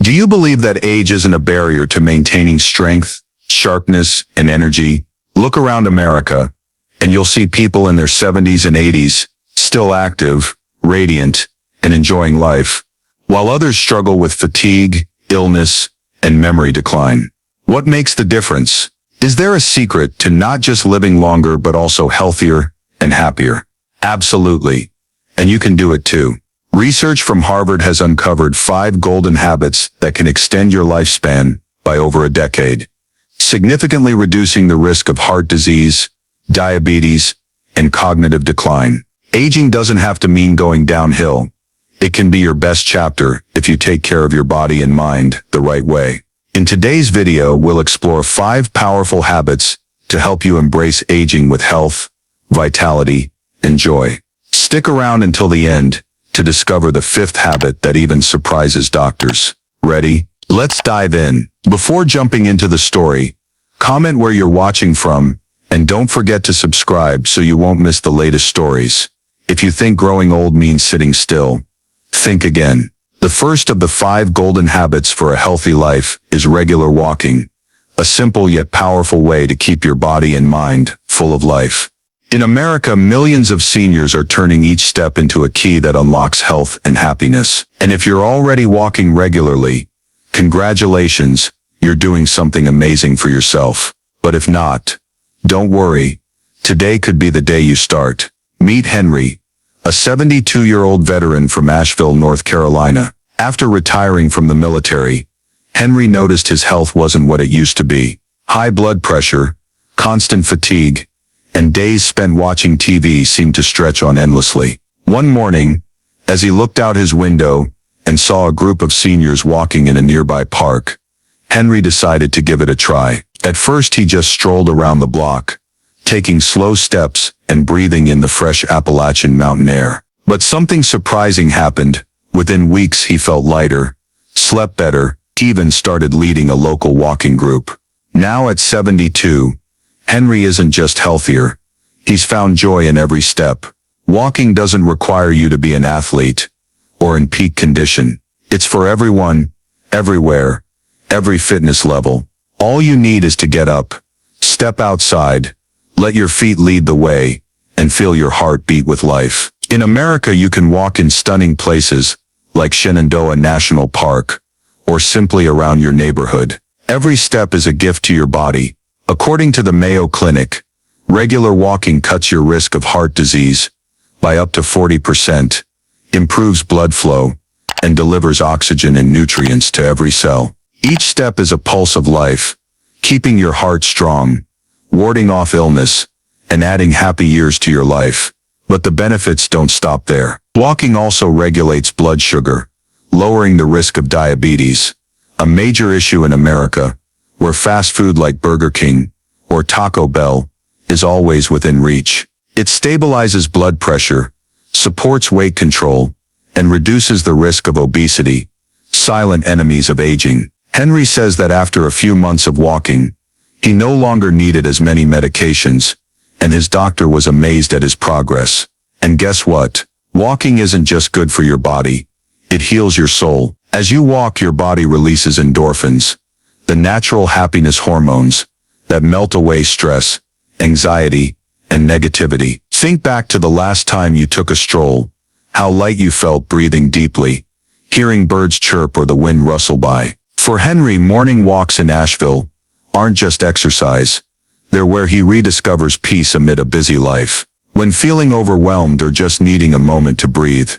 Do you believe that age isn't a barrier to maintaining strength, sharpness, and energy? Look around America, and you'll see people in their 70s and 80s, still active, radiant, and enjoying life, while others struggle with fatigue, illness, and memory decline. What makes the difference? Is there a secret to not just living longer but also healthier and happier? Absolutely. And you can do it too. Research from Harvard has uncovered 5 golden habits that can extend your lifespan by over a decade, significantly reducing the risk of heart disease, diabetes, and cognitive decline. Aging doesn't have to mean going downhill. It can be your best chapter if you take care of your body and mind the right way. In today's video, we'll explore 5 powerful habits to help you embrace aging with health, vitality, and joy. Stick around until the end to discover the 5th habit that even surprises doctors. Ready? Let's dive in. Before jumping into the story, comment where you're watching from, and don't forget to subscribe so you won't miss the latest stories. If you think growing old means sitting still, think again. The first of the 5 golden habits for a healthy life is regular walking, a simple yet powerful way to keep your body and mind full of life. In America, millions of seniors are turning each step into a key that unlocks health and happiness. And if you're already walking regularly, congratulations, you're doing something amazing for yourself. But if not, don't worry. Today could be the day you start. Meet Henry, a 72-year-old veteran from Asheville, North Carolina. After retiring from the military, Henry noticed his health wasn't what it used to be. High blood pressure, constant fatigue, and days spent watching TV seemed to stretch on endlessly. One morning, as he looked out his window and saw a group of seniors walking in a nearby park, Henry decided to give it a try. At first he just strolled around the block, taking slow steps and breathing in the fresh Appalachian mountain air. But something surprising happened. Within weeks he felt lighter, slept better, even started leading a local walking group. Now at 72, Henry isn't just healthier, he's found joy in every step. Walking doesn't require you to be an athlete or in peak condition. It's for everyone, everywhere, every fitness level. All you need is to get up, step outside, let your feet lead the way, and feel your heart beat with life. In America, you can walk in stunning places like Shenandoah National Park or simply around your neighborhood. Every step is a gift to your body. According to the Mayo Clinic, regular walking cuts your risk of heart disease by up to 40%, improves blood flow, and delivers oxygen and nutrients to every cell. Each step is a pulse of life, keeping your heart strong, warding off illness, and adding happy years to your life. But the benefits don't stop there. Walking also regulates blood sugar, lowering the risk of diabetes, a major issue in America, where fast food like Burger King or Taco Bell is always within reach. It stabilizes blood pressure, supports weight control, and reduces the risk of obesity, silent enemies of aging. Henry says that after a few months of walking, he no longer needed as many medications, and his doctor was amazed at his progress. And guess what? Walking isn't just good for your body, it heals your soul. As you walk, your body releases endorphins, the natural happiness hormones that melt away stress, anxiety, and negativity. Think back to the last time you took a stroll, how light you felt breathing deeply, hearing birds chirp or the wind rustle by. For Henry, morning walks in Asheville aren't just exercise, they're where he rediscovers peace amid a busy life. When feeling overwhelmed or just needing a moment to breathe,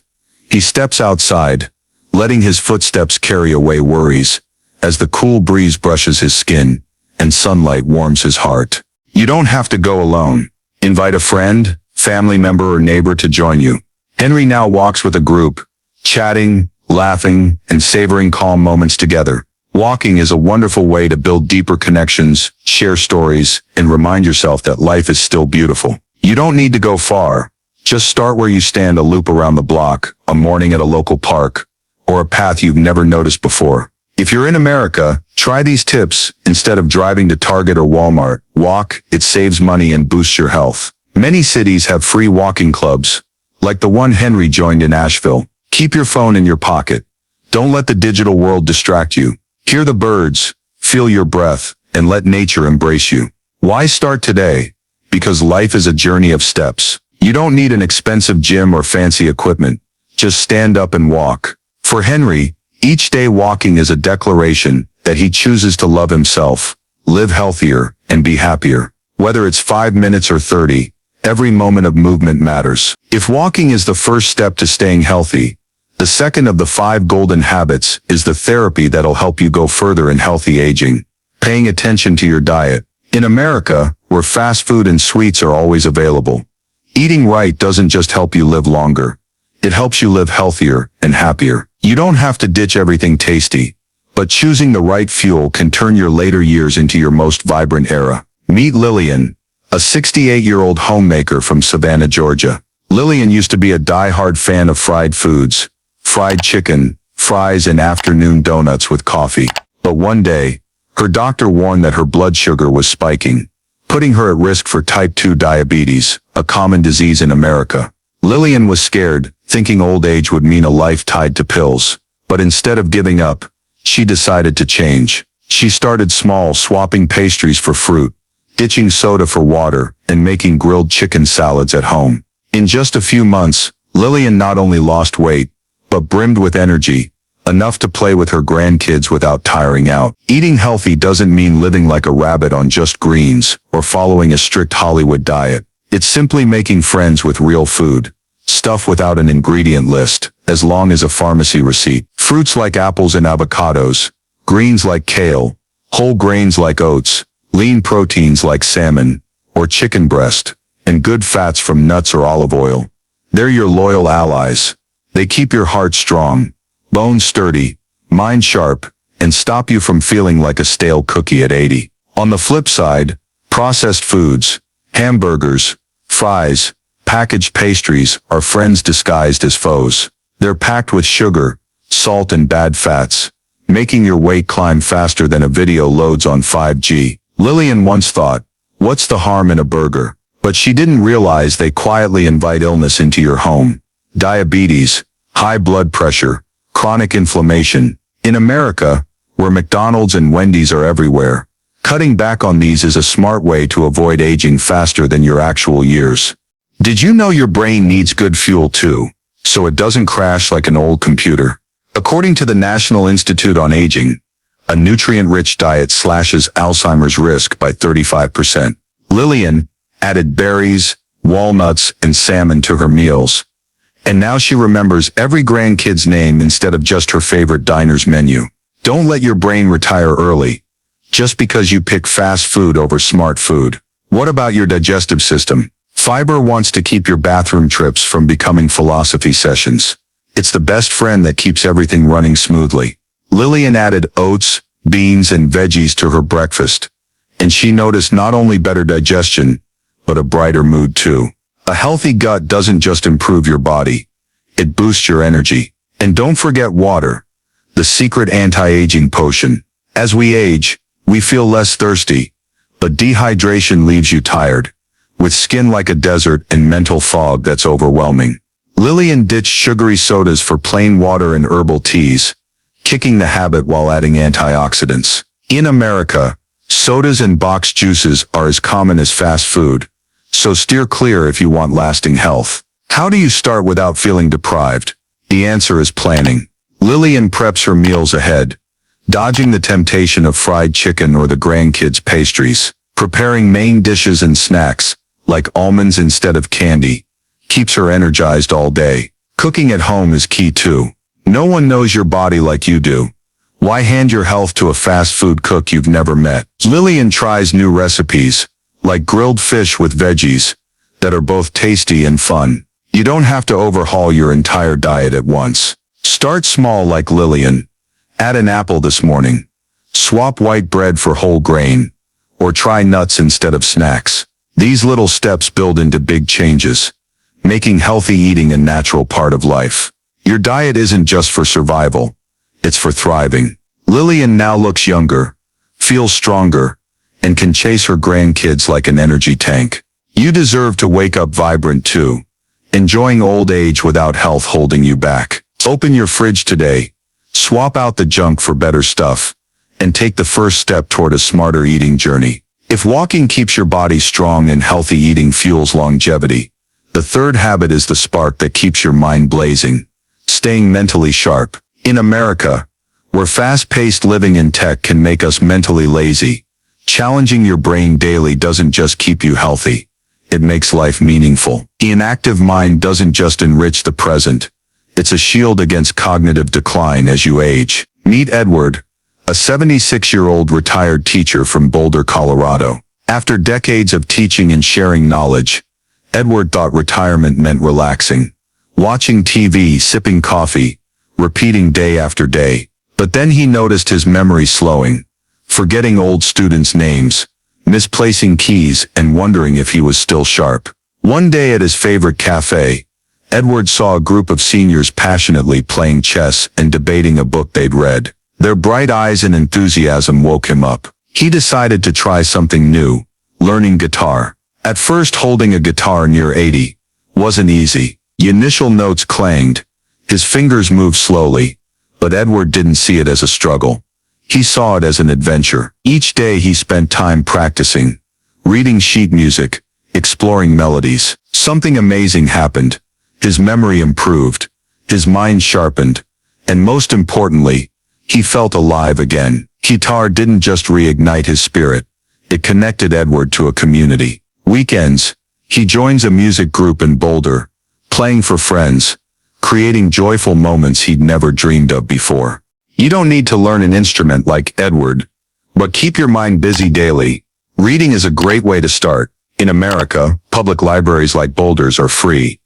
he steps outside, letting his footsteps carry away worries, as the cool breeze brushes his skin and sunlight warms his heart. You don't have to go alone. Invite a friend, family member, or neighbor to join you. Henry now walks with a group, chatting, laughing, and savoring calm moments together. Walking is a wonderful way to build deeper connections, share stories, and remind yourself that life is still beautiful. You don't need to go far. Just start where you stand, a loop around the block, a morning at a local park, or a path you've never noticed before. If you're in America, try these tips. Instead of driving to Target or Walmart, walk. It saves money and boosts your health. Many cities have free walking clubs, like the one Henry joined in Asheville. Keep your phone in your pocket. Don't let the digital world distract you. Hear the birds, feel your breath, and let nature embrace you. Why start today? Because life is a journey of steps. You don't need an expensive gym or fancy equipment. Just stand up and walk. For Henry, each day walking is a declaration that he chooses to love himself, live healthier, and be happier. Whether it's 5 minutes or 30, every moment of movement matters. If walking is the first step to staying healthy, the second of the 5 golden habits is the therapy that'll help you go further in healthy aging. Paying attention to your diet. In America, where fast food and sweets are always available, eating right doesn't just help you live longer. It helps you live healthier and happier. You don't have to ditch everything tasty, but choosing the right fuel can turn your later years into your most vibrant era. Meet Lillian, a 68-year-old homemaker from Savannah, Georgia. Lillian used to be a die-hard fan of fried foods, fried chicken, fries, and afternoon donuts with coffee. But one day, her doctor warned that her blood sugar was spiking, putting her at risk for type 2 diabetes, a common disease in America. Lillian was scared, thinking old age would mean a life tied to pills. But instead of giving up, she decided to change. She started small, swapping pastries for fruit, ditching soda for water, and making grilled chicken salads at home. In just a few months, Lillian not only lost weight, but brimmed with energy, enough to play with her grandkids without tiring out. Eating healthy doesn't mean living like a rabbit on just greens, or following a strict Hollywood diet. It's simply making friends with real food, stuff without an ingredient list, as long as a pharmacy receipt. Fruits like apples and avocados, greens like kale, whole grains like oats, lean proteins like salmon or chicken breast, and good fats from nuts or olive oil. They're your loyal allies. They keep your heart strong, bones sturdy, mind sharp, and stop you from feeling like a stale cookie at 80. On the flip side, processed foods, hamburgers, fries, packaged pastries are friends disguised as foes. They're packed with sugar, salt, and bad fats, making your weight climb faster than a video loads on 5G. Lillian once thought, what's the harm in a burger? But she didn't realize they quietly invite illness into your home. Diabetes, high blood pressure, chronic inflammation. In America, where McDonald's and Wendy's are everywhere, cutting back on these is a smart way to avoid aging faster than your actual years. Did you know your brain needs good fuel too, so it doesn't crash like an old computer? According to the National Institute on Aging, a nutrient-rich diet slashes Alzheimer's risk by 35%. Lillian added berries, walnuts, and salmon to her meals, and now she remembers every grandkid's name instead of just her favorite diner's menu. Don't let your brain retire early, just because you pick fast food over smart food. What about your digestive system? Fiber wants to keep your bathroom trips from becoming philosophy sessions. It's the best friend that keeps everything running smoothly. Lillian added oats, beans, and veggies to her breakfast, and she noticed not only better digestion, but a brighter mood too. A healthy gut doesn't just improve your body, it boosts your energy. And don't forget water, the secret anti-aging potion. As we age, we feel less thirsty, but dehydration leaves you tired, with skin like a desert and mental fog that's overwhelming. Lillian ditched sugary sodas for plain water and herbal teas, kicking the habit while adding antioxidants. In America, sodas and boxed juices are as common as fast food, so steer clear if you want lasting health. How do you start without feeling deprived? The answer is planning. Lillian preps her meals ahead, dodging the temptation of fried chicken or the grandkids' pastries. Preparing main dishes and snacks, like almonds instead of candy, keeps her energized all day. Cooking at home is key too. No one knows your body like you do. Why hand your health to a fast food cook you've never met? Lillian tries new recipes, like grilled fish with veggies, that are both tasty and fun. You don't have to overhaul your entire diet at once. Start small like Lillian. Add an apple this morning. Swap white bread for whole grain. Or try nuts instead of snacks. These little steps build into big changes, making healthy eating a natural part of life. Your diet isn't just for survival, it's for thriving. Lillian now looks younger, feels stronger, and can chase her grandkids like an energy tank. You deserve to wake up vibrant too, enjoying old age without health holding you back. Open your fridge today, Swap out the junk for better stuff, and take the first step toward a smarter eating journey. If walking keeps your body strong and healthy eating fuels longevity, the third habit is the spark that keeps your mind blazing, staying mentally sharp. In America, where fast-paced living in tech can make us mentally lazy, challenging your brain daily doesn't just keep you healthy, it makes life meaningful. An active mind doesn't just enrich the present, it's a shield against cognitive decline as you age. Meet Edward, a 76-year-old retired teacher from Boulder, Colorado. After decades of teaching and sharing knowledge, Edward thought retirement meant relaxing, watching TV, sipping coffee, repeating day after day. But then he noticed his memory slowing, forgetting old students' names, misplacing keys, and wondering if he was still sharp. One day at his favorite cafe, Edward saw a group of seniors passionately playing chess and debating a book they'd read. Their bright eyes and enthusiasm woke him up. He decided to try something new, learning guitar. At first, holding a guitar near 80 wasn't easy. The initial notes clanged, his fingers moved slowly, but Edward didn't see it as a struggle. He saw it as an adventure. Each day he spent time practicing, reading sheet music, exploring melodies. Something amazing happened. His memory improved, his mind sharpened, and most importantly, he felt alive again. Guitar didn't just reignite his spirit, it connected Edward to a community. Weekends, he joins a music group in Boulder, playing for friends, creating joyful moments he'd never dreamed of before. You don't need to learn an instrument like Edward, but keep your mind busy daily. Reading is a great way to start. In America, public libraries like Boulder's are free.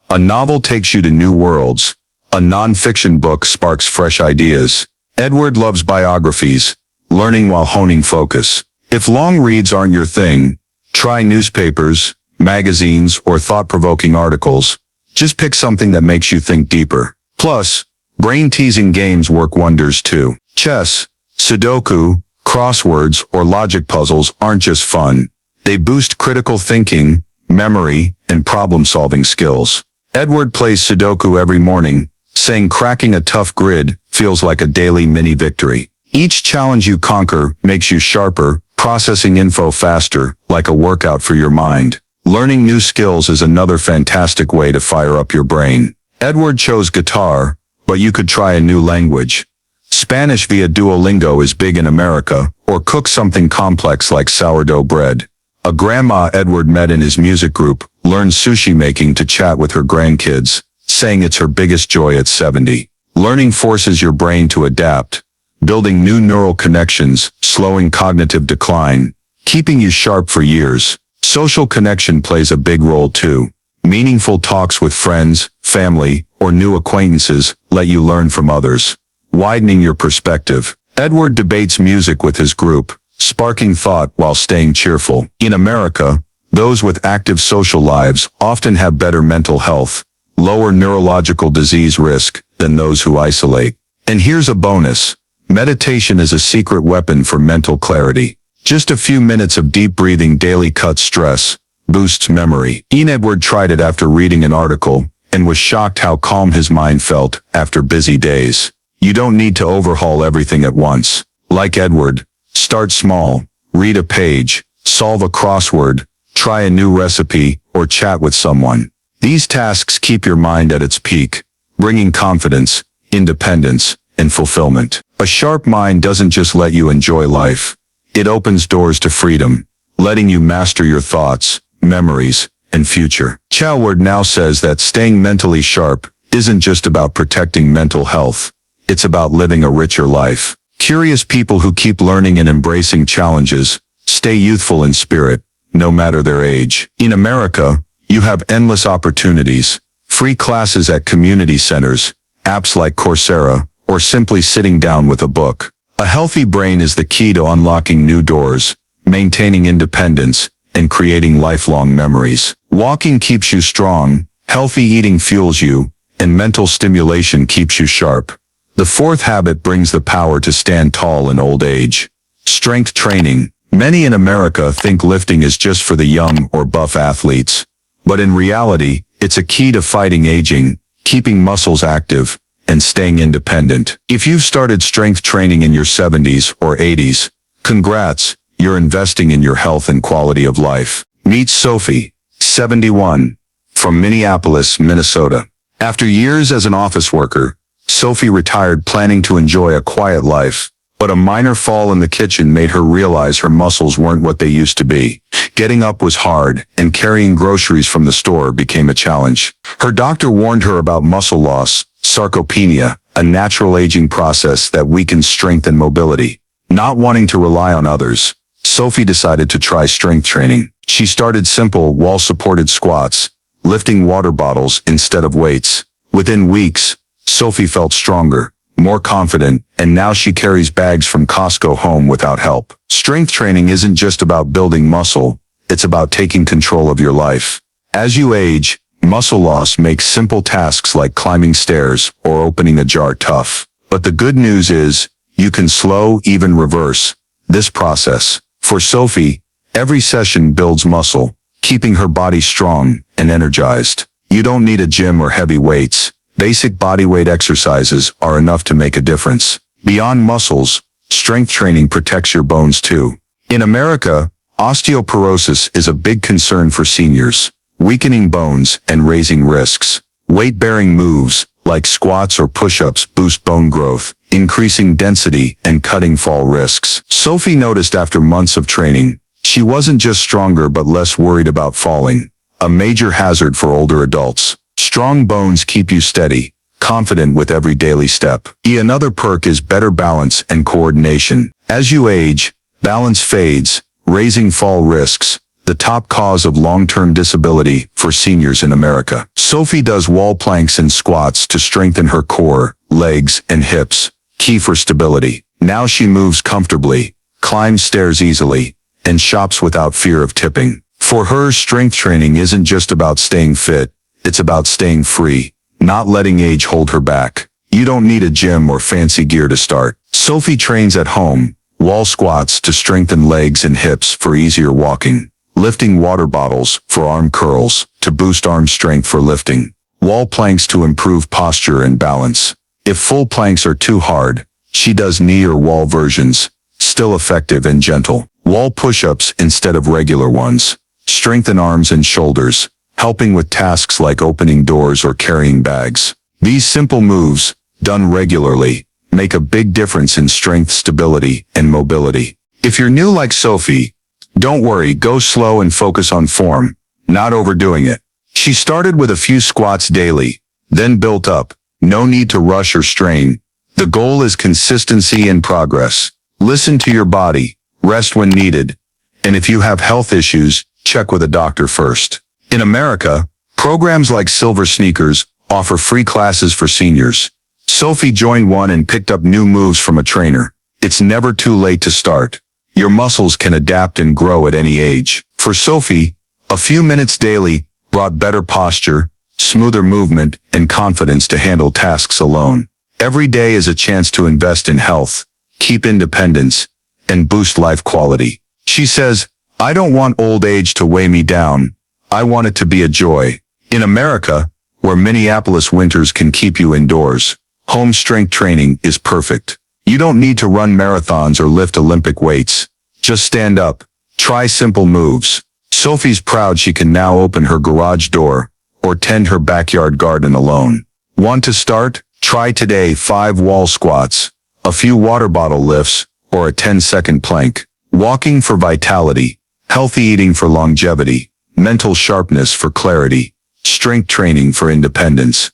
A novel takes you to new worlds. A non-fiction book sparks fresh ideas. Edward loves biographies, learning while honing focus. If long reads aren't your thing, try newspapers, magazines, or thought-provoking articles. Just pick something that makes you think deeper. Plus, brain-teasing games work wonders too. Chess, Sudoku, crosswords, or logic puzzles aren't just fun. They boost critical thinking, memory, and problem-solving skills. Edward plays Sudoku every morning, saying cracking a tough grid feels like a daily mini-victory. Each challenge you conquer makes you sharper, processing info faster, like a workout for your mind. Learning new skills is another fantastic way to fire up your brain. Edward chose guitar, but you could try a new language. Spanish via Duolingo is big in America, or cook something complex like sourdough bread. A grandma Edward met in his music group learned sushi making to chat with her grandkids, saying it's her biggest joy at 70. Learning forces your brain to adapt, building new neural connections, slowing cognitive decline, keeping you sharp for years. Social connection plays a big role too. Meaningful talks with friends, family, or new acquaintances let you learn from others, widening your perspective. Edward debates music with his group, sparking thought while staying cheerful. In America, those with active social lives often have better mental health, lower neurological disease risk than those who isolate. And here's a bonus. Meditation is a secret weapon for mental clarity. Just a few minutes of deep breathing daily cuts stress, boosts memory. Edward tried it after reading an article and was shocked how calm his mind felt after busy days. You don't need to overhaul everything at once. Like Edward, start small, read a page, solve a crossword, try a new recipe, or chat with someone. These tasks keep your mind at its peak, bringing confidence, independence, and fulfillment. A sharp mind doesn't just let you enjoy life. It opens doors to freedom, letting you master your thoughts, memories, and future. Edward now says that staying mentally sharp isn't just about protecting mental health. It's about living a richer life. Curious people who keep learning and embracing challenges stay youthful in spirit, no matter their age. In America, you have endless opportunities, free classes at community centers, apps like Coursera, or simply sitting down with a book. A healthy brain is the key to unlocking new doors, maintaining independence, and creating lifelong memories. Walking keeps you strong, healthy eating fuels you, and mental stimulation keeps you sharp. The fourth habit brings the power to stand tall in old age. Strength training. Many in America think lifting is just for the young or buff athletes. But in reality, it's a key to fighting aging, keeping muscles active, and staying independent. If you've started strength training in your 70s or 80s, congrats, you're investing in your health and quality of life. Meet Sophie, 71, from Minneapolis, Minnesota. After years as an office worker, Sophie retired planning to enjoy a quiet life, but a minor fall in the kitchen made her realize her muscles weren't what they used to be. Getting up was hard, and carrying groceries from the store became a challenge. Her doctor warned her about muscle loss, sarcopenia, a natural aging process that weakens strength and mobility. Not wanting to rely on others, Sophie decided to try strength training. She started simple wall-supported squats, lifting water bottles instead of weights. Within weeks, Sophie felt stronger, more confident, and now she carries bags from Costco home without help. Strength training isn't just about building muscle, it's about taking control of your life. As you age, muscle loss makes simple tasks like climbing stairs or opening a jar tough. But the good news is, you can slow, even reverse, this process. For Sophie, every session builds muscle, keeping her body strong and energized. You don't need a gym or heavy weights. Basic bodyweight exercises are enough to make a difference. Beyond muscles, strength training protects your bones too. In America, osteoporosis is a big concern for seniors, weakening bones and raising risks. Weight-bearing moves, like squats or push-ups, boost bone growth, increasing density and cutting fall risks. Sophie noticed after months of training, she wasn't just stronger but less worried about falling, a major hazard for older adults. Strong bones keep you steady, confident with every daily step. Another perk is better balance and coordination. As you age, balance fades, raising fall risks, the top cause of long-term disability for seniors in America. Sophie does wall planks and squats to strengthen her core, legs, and hips, key for stability. Now she moves comfortably, climbs stairs easily, and shops without fear of tipping. For her, strength training isn't just about staying fit, it's about staying free, not letting age hold her back. You don't need a gym or fancy gear to start. Sophie trains at home, wall squats to strengthen legs and hips for easier walking, lifting water bottles for arm curls to boost arm strength for lifting, wall planks to improve posture and balance. If full planks are too hard, she does knee or wall versions, still effective and gentle. Wall push-ups instead of regular ones. Strengthen arms and shoulders, helping with tasks like opening doors or carrying bags. These simple moves, done regularly, make a big difference in strength, stability, and mobility. If you're new like Sophie, don't worry, go slow and focus on form, not overdoing it. She started with a few squats daily, then built up. No need to rush or strain. The goal is consistency and progress. Listen to your body, rest when needed, and if you have health issues, check with a doctor first. In America, programs like Silver Sneakers offer free classes for seniors. Sophie joined one and picked up new moves from a trainer. It's never too late to start. Your muscles can adapt and grow at any age. For Sophie, a few minutes daily brought better posture, smoother movement, and confidence to handle tasks alone. Every day is a chance to invest in health, keep independence, and boost life quality. She says, "I don't want old age to weigh me down. I want it to be a joy." In America, where Minneapolis winters can keep you indoors, home strength training is perfect. You don't need to run marathons or lift Olympic weights. Just stand up, try simple moves. Sophie's proud she can now open her garage door or tend her backyard garden alone. Want to start? Try today 5 wall squats, a few water bottle lifts, or a 10-second plank. Walking for vitality, healthy eating for longevity, mental sharpness for clarity, strength training for independence.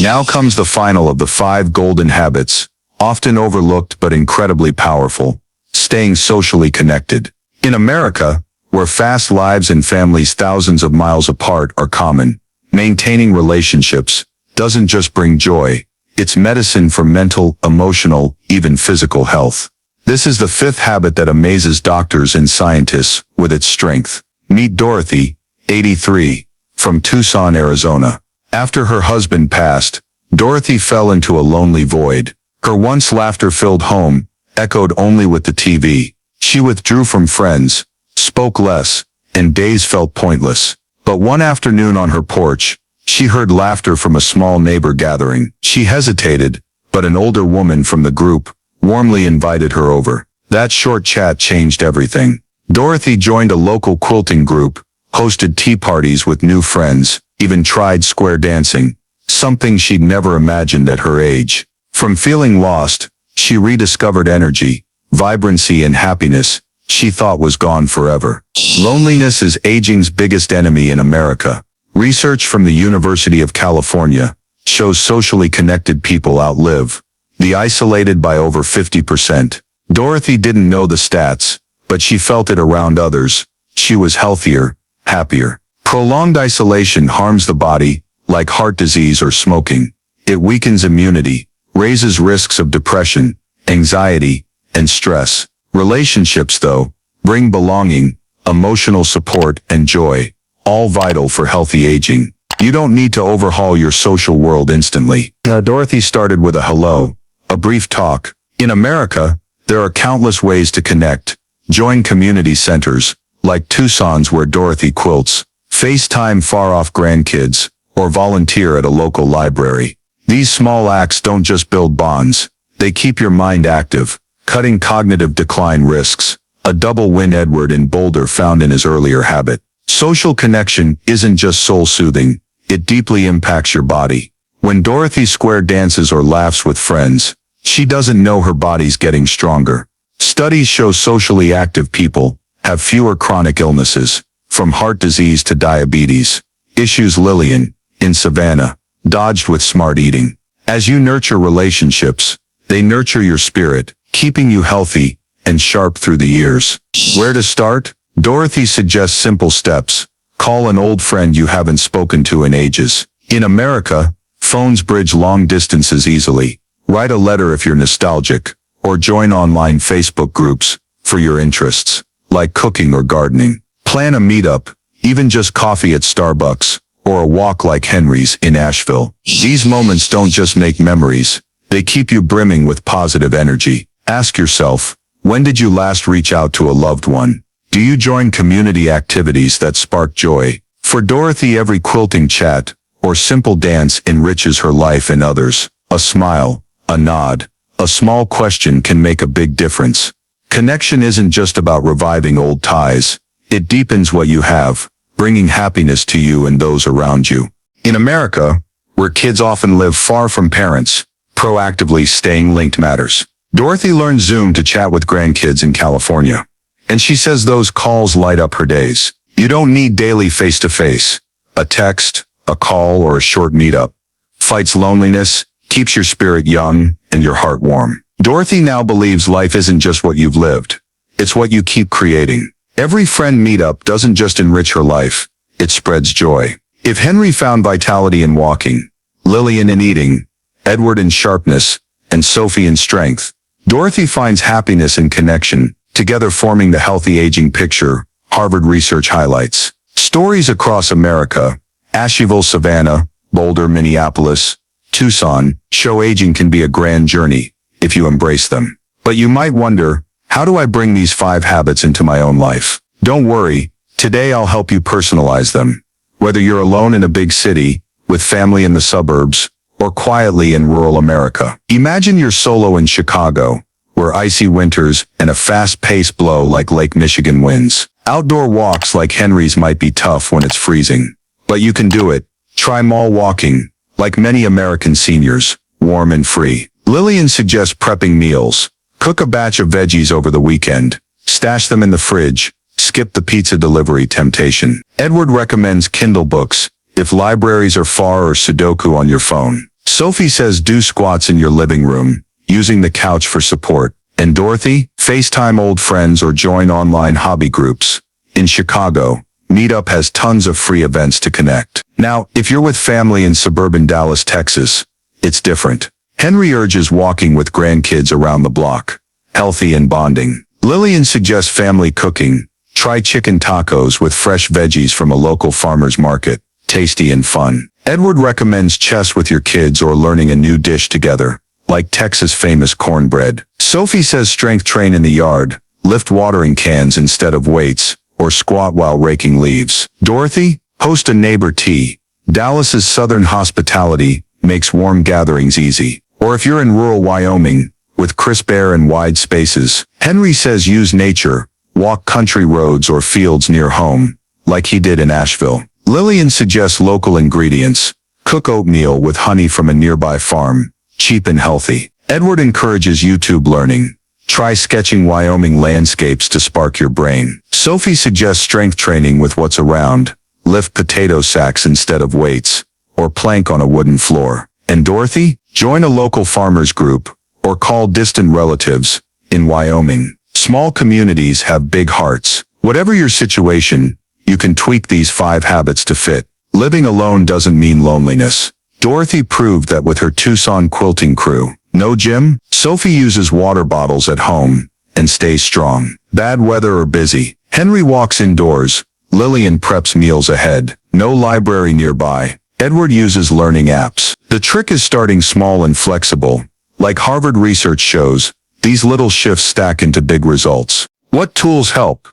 Now comes the final of the 5 golden habits, often overlooked but incredibly powerful. Staying socially connected. In America, where fast lives and families thousands of miles apart are common, maintaining relationships doesn't just bring joy, it's medicine for mental, emotional, even physical health. This is the 5th habit that amazes doctors and scientists with its strength. Meet Dorothy, 83, from Tucson, Arizona. After her husband passed, Dorothy fell into a lonely void. Her once laughter-filled home echoed only with the TV. She withdrew from friends, spoke less, and days felt pointless. But one afternoon on her porch, She heard laughter from a small neighbor gathering. She hesitated, but an older woman from the group warmly invited her over. That short chat changed everything. Dorothy joined a local quilting group, hosted tea parties with new friends, even tried square dancing, something she'd never imagined at her age. From feeling lost, she rediscovered energy, vibrancy and happiness she thought was gone forever. Loneliness is aging's biggest enemy in America. Research from the University of California shows socially connected people outlive the isolated by over 50%. Dorothy didn't know the stats, but she felt it around others. She was healthier, happier. Prolonged isolation harms the body, like heart disease or smoking. It weakens immunity, raises risks of depression, anxiety, and stress. Relationships, though, bring belonging, emotional support, and joy, all vital for healthy aging. You don't need to overhaul your social world instantly. Dorothy started with a hello, a brief talk. In America, there are countless ways to connect. Join community centers, like Tucson's where Dorothy quilts, FaceTime far-off grandkids, or volunteer at a local library. These small acts don't just build bonds, they keep your mind active, cutting cognitive decline risks. A double win. Edward in Boulder found in his earlier habit. Social connection isn't just soul-soothing, it deeply impacts your body. When Dorothy square dances or laughs with friends, she doesn't know her body's getting stronger. Studies show socially active people have fewer chronic illnesses, from heart disease to diabetes. Issues. Lillian, in Savannah, dodged with smart eating. As you nurture relationships, they nurture your spirit, keeping you healthy and sharp through the years. Where to start? Dorothy suggests simple steps. Call an old friend you haven't spoken to in ages. In America, phones bridge long distances easily. Write a letter if you're nostalgic, or join online Facebook groups for your interests, like cooking or gardening. Plan a meetup, even just coffee at Starbucks, or a walk like Henry's in Asheville. These moments don't just make memories, they keep you brimming with positive energy. Ask yourself, when did you last reach out to a loved one? Do you join community activities that spark joy? For Dorothy, every quilting chat or simple dance enriches her life and others. A smile, a nod, a small question can make a big difference. Connection isn't just about reviving old ties. It deepens what you have, bringing happiness to you and those around you. In America, where kids often live far from parents, proactively staying linked matters. Dorothy learned Zoom to chat with grandkids in California, and she says those calls light up her days. You don't need daily face-to-face. A text, a call, or a short meetup fights loneliness, keeps your spirit young, and your heart warm. Dorothy now believes life isn't just what you've lived. It's what you keep creating. Every friend meetup doesn't just enrich her life, it spreads joy. If Henry found vitality in walking, Lillian in eating, Edward in sharpness, and Sophie in strength, Dorothy finds happiness in connection, together forming the healthy aging picture Harvard research highlights. Stories across America, Asheville, Savannah, Boulder, Minneapolis, Tucson, show aging can be a grand journey if you embrace them. But you might wonder, how do I bring these 5 habits into my own life? Don't worry, today I'll help you personalize them. Whether you're alone in a big city, with family in the suburbs, or quietly in rural America. Imagine you're solo in Chicago, where icy winters and a fast-paced blow like Lake Michigan winds. Outdoor walks like Henry's might be tough when it's freezing, but you can do it. Try mall walking, like many American seniors, warm and free. Lillian suggests prepping meals. Cook a batch of veggies over the weekend, stash them in the fridge, skip the pizza delivery temptation. Edward recommends Kindle books, if libraries are far, or Sudoku on your phone. Sophie says do squats in your living room, using the couch for support. And Dorothy, FaceTime old friends or join online hobby groups. In Chicago, Meetup has tons of free events to connect. Now, if you're with family in suburban Dallas, Texas, it's different. Henry urges walking with grandkids around the block, healthy and bonding. Lillian suggests family cooking. Try chicken tacos with fresh veggies from a local farmer's market, tasty and fun. Edward recommends chess with your kids or learning a new dish together, like Texas' famous cornbread. Sophie says strength train in the yard, lift watering cans instead of weights, or squat while raking leaves. Dorothy, host a neighbor tea. Dallas's southern hospitality makes warm gatherings easy. Or if you're in rural Wyoming, with crisp air and wide spaces, Henry says use nature, walk country roads or fields near home, like he did in Asheville. Lillian suggests local ingredients. Cook oatmeal with honey from a nearby farm, cheap and healthy. Edward encourages YouTube learning. Try sketching Wyoming landscapes to spark your brain. Sophie suggests strength training with what's around. Lift potato sacks instead of weights, or plank on a wooden floor. And Dorothy? Join a local farmers group, or call distant relatives. In Wyoming, small communities have big hearts. Whatever your situation, you can tweak these 5 habits to fit. Living alone doesn't mean loneliness. Dorothy proved that with her Tucson quilting crew. No gym? Sophie uses water bottles at home and stays strong. Bad weather or busy? Henry walks indoors. Lillian preps meals ahead. No library nearby. Edward uses learning apps. The trick is starting small and flexible. Like Harvard research shows, these little shifts stack into big results. What tools help?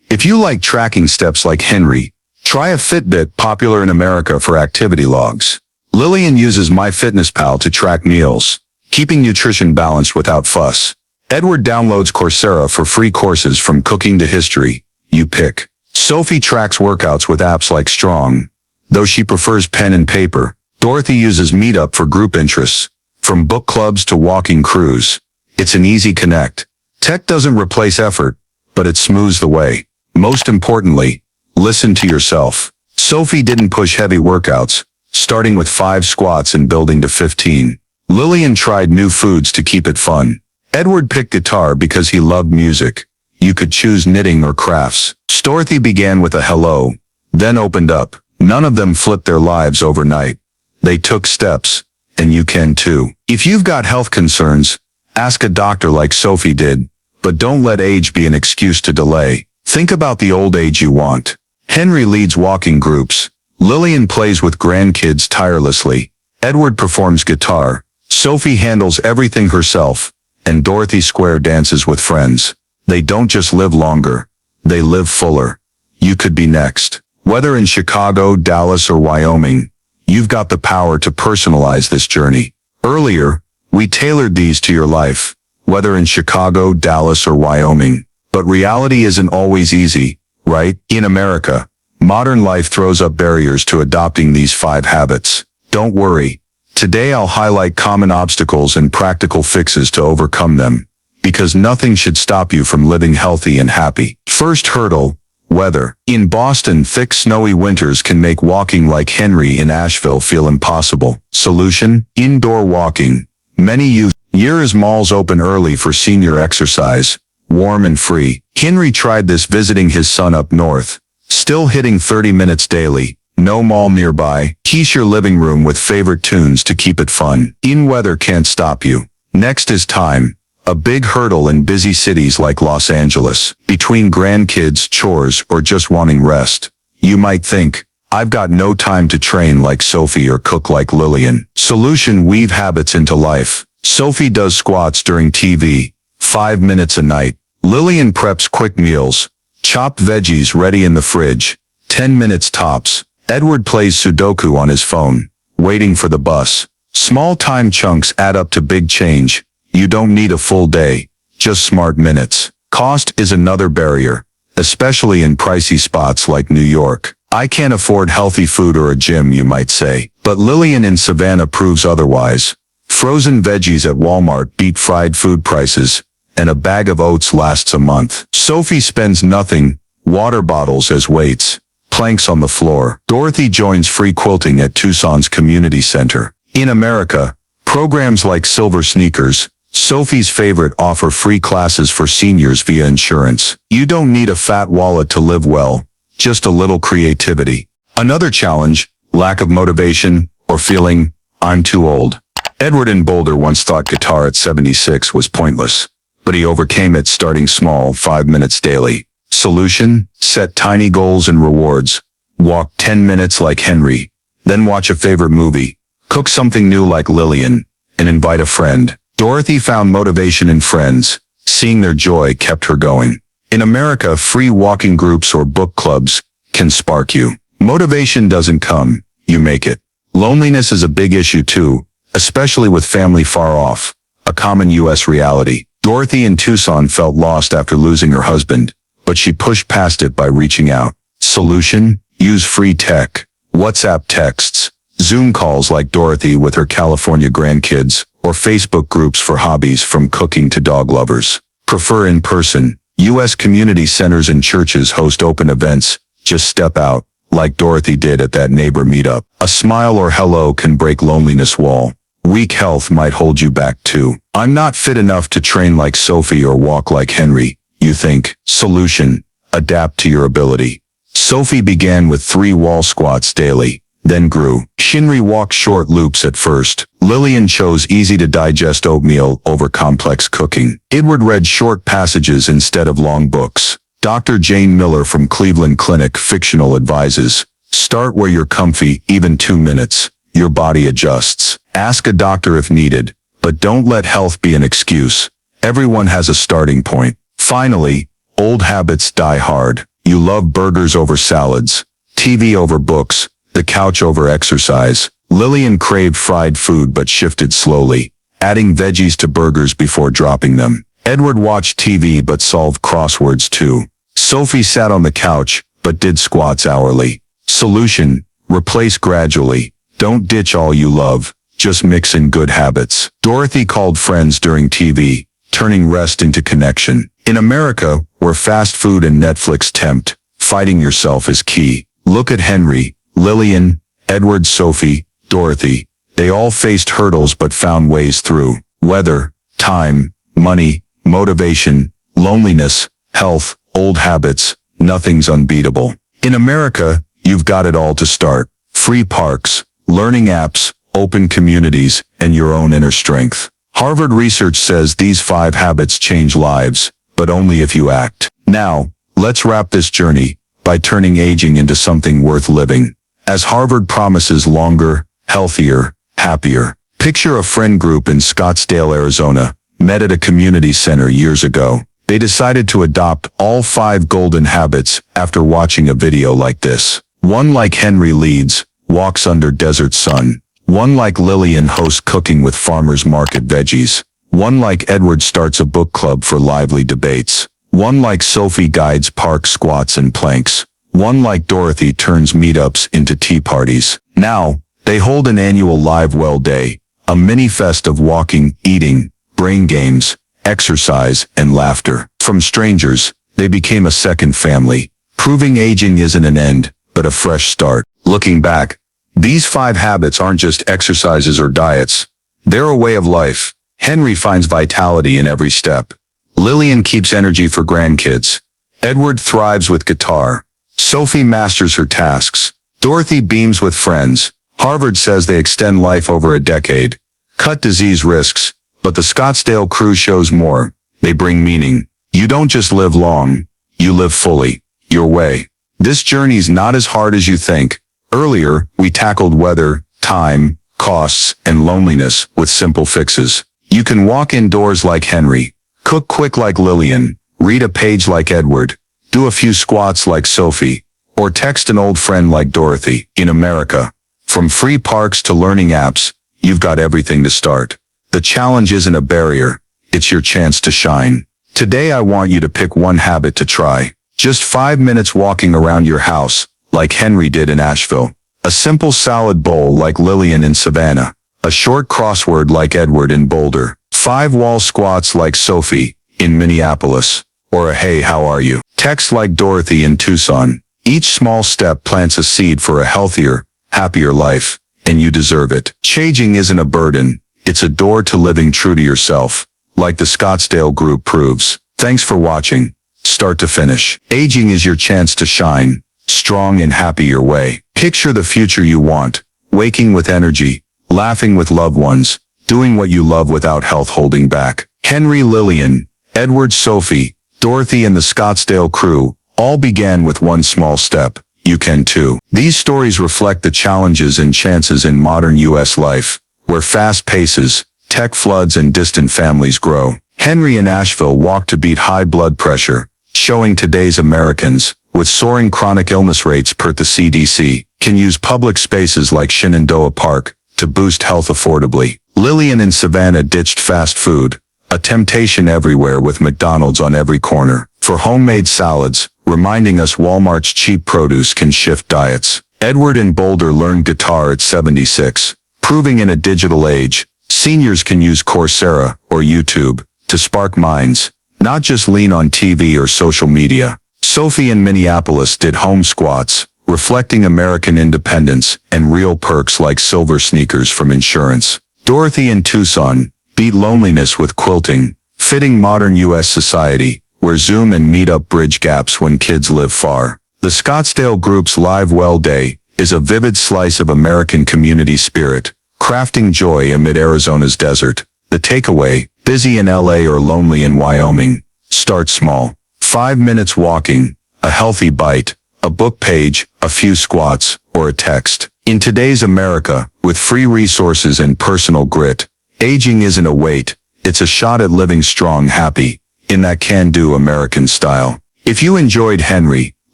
If you like tracking steps like Henry, try a Fitbit, popular in America for activity logs. Lillian uses MyFitnessPal to track meals, keeping nutrition balanced without fuss. Edward downloads Coursera for free courses from cooking to history. You pick. Sophie tracks workouts with apps like Strong, though she prefers pen and paper. Dorothy uses Meetup for group interests, from book clubs to walking crews. It's an easy connect. Tech doesn't replace effort, but it smooths the way. Most importantly, listen to yourself. Sophie didn't push heavy workouts, starting with 5 squats and building to 15. Lillian tried new foods to keep it fun. Edward picked guitar because he loved music. You could choose knitting or crafts. Dorothy began with a hello, then opened up. None of them flipped their lives overnight. They took steps, and you can too. If you've got health concerns, ask a doctor like Sophie did, but don't let age be an excuse to delay. Think about the old age you want. Henry leads walking groups. Lillian plays with grandkids tirelessly. Edward performs guitar. Sophie handles everything herself, and Dorothy square dances with friends. They don't just live longer, they live fuller. You could be next. Whether in Chicago, Dallas, or Wyoming, you've got the power to personalize this journey. Earlier, we tailored these to your life, whether in Chicago, Dallas, or Wyoming. But reality isn't always easy, right? In America, modern life throws up barriers to adopting these 5 habits. Don't worry. Today I'll highlight common obstacles and practical fixes to overcome them, because nothing should stop you from living healthy and happy. First hurdle, weather. In Boston, thick snowy winters can make walking like Henry in Asheville feel impossible. Solution? Indoor walking. Many use years malls open early for senior exercise, warm and free. Henry tried this visiting his son up north, still hitting 30 minutes daily. No mall nearby. Quiche your living room with favorite tunes to keep it fun. In weather can't stop you. Next is time. A big hurdle in busy cities like Los Angeles. Between grandkids, chores, or just wanting rest, you might think, I've got no time to train like Sophie or cook like Lillian. Solution: weave habits into life. Sophie does squats during TV, 5 minutes a night. Lillian preps quick meals, chopped veggies ready in the fridge, 10 minutes tops. Edward plays Sudoku on his phone, waiting for the bus. Small time chunks add up to big change. You don't need a full day, just smart minutes. Cost is another barrier, especially in pricey spots like New York. I can't afford healthy food or a gym, you might say. But Lillian in Savannah proves otherwise. Frozen veggies at Walmart beat fried food prices, and a bag of oats lasts a month. Sophie spends nothing, water bottles as weights, planks on the floor. Dorothy joins free quilting at Tucson's community center. In America, programs like Silver Sneakers, Sophie's favorite, offer free classes for seniors via insurance. You don't need a fat wallet to live well, just a little creativity. Another challenge, lack of motivation, or feeling, I'm too old. Edward in Boulder once thought guitar at 76 was pointless, but he overcame it starting small, 5 minutes daily. Solution: set tiny goals and rewards. Walk 10 minutes like Henry, then watch a favorite movie. Cook something new like Lillian, and invite a friend. Dorothy found motivation in friends. Seeing their joy kept her going. In America, free walking groups or book clubs can spark you. Motivation doesn't come, you make it. Loneliness is a big issue too, especially with family far off, a common U.S. reality. Dorothy in Tucson felt lost after losing her husband, but she pushed past it by reaching out. Solution? Use free tech, WhatsApp texts, Zoom calls like Dorothy with her California grandkids, or Facebook groups for hobbies from cooking to dog lovers. Prefer in person. U.S. community centers and churches host open events. Just step out, like Dorothy did at that neighbor meetup. A smile or hello can break loneliness wall. Weak health might hold you back too. I'm not fit enough to train like Sophie or walk like Henry, you think. Solution: adapt to your ability. Sophie began with 3 wall squats daily, then grew. Henry walked short loops at first. Lillian chose easy-to-digest oatmeal over complex cooking. Edward read short passages instead of long books. Dr. Jane Miller from Cleveland Clinic Fictional advises, start where you're comfy, even 2 minutes. Your body adjusts. Ask a doctor if needed, but don't let health be an excuse. Everyone has a starting point. Finally, old habits die hard. You love burgers over salads, TV over books, the couch over exercise. Lillian craved fried food but shifted slowly, adding veggies to burgers before dropping them. Edward watched TV but solved crosswords too. Sophie sat on the couch but did squats hourly. Solution: replace gradually. Don't ditch all you love, just mix in good habits. Dorothy called friends during TV, turning rest into connection. In America, where fast food and Netflix tempt, fighting yourself is key. Look at Henry, Lillian, Edward, Sophie, Dorothy. They all faced hurdles but found ways through. Weather, time, money, motivation, loneliness, health, old habits, nothing's unbeatable. In America, you've got it all to start. Free parks, learning apps, open communities, and your own inner strength. Harvard research says these 5 habits change lives, but only if you act. Now, let's wrap this journey by turning aging into something worth living. As Harvard promises longer, healthier, happier. Picture a friend group in Scottsdale, Arizona, met at a community center years ago. They decided to adopt all 5 golden habits after watching a video like this. One like Henry leads, walks under desert sun. One like Lillian hosts cooking with farmers market veggies. One like Edward starts a book club for lively debates. One like Sophie guides park squats and planks. One like Dorothy turns meetups into tea parties. Now, they hold an annual Live Well Day, a mini-fest of walking, eating, brain games, exercise, and laughter. From strangers, they became a second family, proving aging isn't an end, but a fresh start. Looking back, these 5 habits aren't just exercises or diets. They're a way of life. Henry finds vitality in every step. Lillian keeps energy for grandkids. Edward thrives with guitar. Sophie masters her tasks. Dorothy beams with friends. Harvard says they extend life over a decade, cut disease risks, but the Scottsdale crew shows more. They bring meaning. You don't just live long, you live fully, your way. This journey's not as hard as you think. Earlier, we tackled weather, time, costs, and loneliness with simple fixes. You can walk indoors like Henry, cook quick like Lillian, read a page like Edward, do a few squats like Sophie, or text an old friend like Dorothy. In America, from free parks to learning apps, you've got everything to start. The challenge isn't a barrier, it's your chance to shine. Today I want you to pick one habit to try. Just 5 minutes walking around your house, like Henry did in Asheville. A simple salad bowl like Lillian in Savannah. A short crossword like Edward in Boulder. 5 wall squats like Sophie in Minneapolis. Or a hey, how are you? Text like Dorothy in Tucson. Each small step plants a seed for a healthier, happier life, and you deserve it. Changing isn't a burden. It's a door to living true to yourself, like the Scottsdale group proves. Thanks for watching. Start to finish. Aging is your chance to shine, strong and happy your way. Picture the future you want, waking with energy, laughing with loved ones, doing what you love without health holding back. Henry, Lillian, Edward, Sophie, Dorothy, and the Scottsdale crew all began with one small step. You can too. These stories reflect the challenges and chances in modern U.S. life, where fast paces, tech floods, and distant families grow. Henry in Asheville walked to beat high blood pressure, showing today's Americans, with soaring chronic illness rates per the CDC, can use public spaces like Shenandoah Park to boost health affordably. Lillian in Savannah ditched fast food, a temptation everywhere with McDonald's on every corner, for homemade salads, reminding us Walmart's cheap produce can shift diets. Edward in Boulder learned guitar at 76, proving in a digital age, seniors can use Coursera or YouTube to spark minds, not just lean on TV or social media. Sophie in Minneapolis did home squats, reflecting American independence and real perks like silver sneakers from insurance. Dorothy in Tucson beat loneliness with quilting, fitting modern U.S. society, where Zoom and Meetup bridge gaps when kids live far. The Scottsdale Group's Live Well Day is a vivid slice of American community spirit, crafting joy amid Arizona's desert. The takeaway, busy in LA or lonely in Wyoming. Start small. 5 minutes walking, a healthy bite, a book page, a few squats, or a text. In today's America, with free resources and personal grit, aging isn't a weight, it's a shot at living strong, happy, in that can-do American style. If you enjoyed Henry,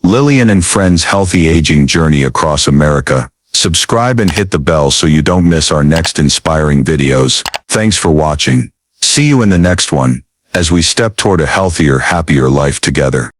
Lillian and Friends' healthy aging journey across America, subscribe and hit the bell so you don't miss our next inspiring videos. Thanks for watching. See you in the next one, as we step toward a healthier, happier life together.